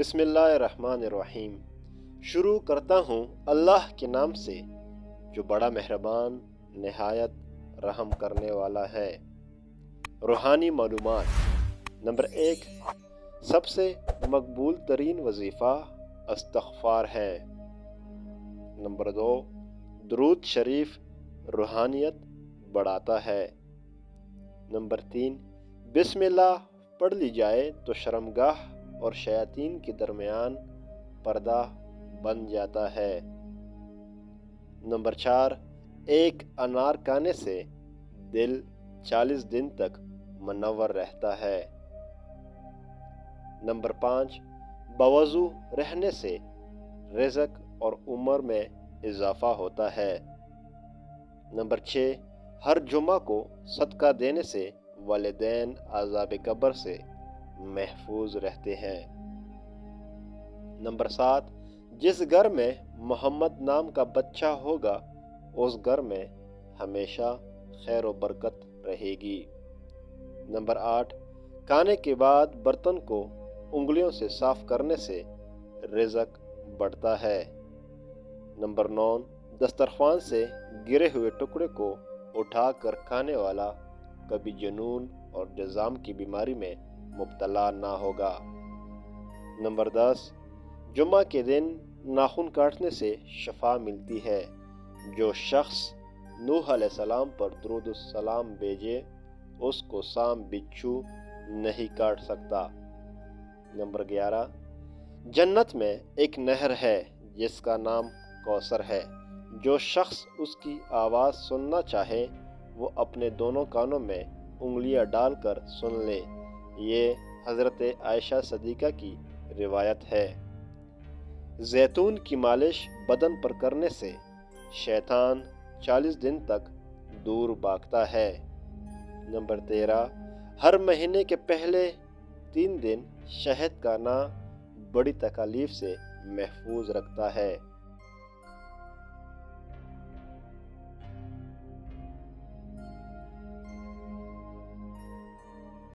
بسم اللہ الرحمن الرحیم۔ شروع کرتا ہوں اللہ کے نام سے جو بڑا مہربان نہایت رحم کرنے والا ہے۔ روحانی معلومات۔ نمبر 1، سب سے مقبول ترین وظیفہ استغفار ہے۔ نمبر 2، درود شریف روحانیت بڑھاتا ہے۔ نمبر 3، بسم اللہ پڑھ لی جائے تو شرمگاہ اور شیاطین کے درمیان پردہ بن جاتا ہے۔ نمبر 4، ایک انار کھانے سے دل 40 دن تک منور رہتا ہے۔ نمبر 5، بوضو رہنے سے رزق اور عمر میں اضافہ ہوتا ہے۔ نمبر 6، ہر جمعہ کو صدقہ دینے سے والدین عذاب قبر سے محفوظ رہتے ہیں۔ نمبر 7، جس گھر میں محمد نام کا بچہ ہوگا اس گھر میں ہمیشہ خیر و برکت رہے گی۔ نمبر 8، کھانے کے بعد برتن کو انگلیوں سے صاف کرنے سے رزق بڑھتا ہے۔ نمبر 9، دسترخوان سے گرے ہوئے ٹکڑے کو اٹھا کر کھانے والا کبھی جنون اور جذام کی بیماری میں مبتلا نہ ہوگا۔ نمبر 10، جمعہ کے دن ناخن کاٹنے سے شفا ملتی ہے۔ جو شخص نوح علیہ السلام پر درود السلام بھیجے اس کو سام بچھو نہیں کاٹ سکتا۔ نمبر 11، جنت میں ایک نہر ہے جس کا نام کوثر ہے۔ جو شخص اس کی آواز سننا چاہے وہ اپنے دونوں کانوں میں انگلیاں ڈال کر سن لے۔ یہ حضرت عائشہ صدیقہ کی روایت ہے۔ زیتون کی مالش بدن پر کرنے سے شیطان 40 دن تک دور بھاگتا ہے۔ نمبر 13، ہر مہینے کے پہلے 3 دن شہد کھانا بڑی تکالیف سے محفوظ رکھتا ہے۔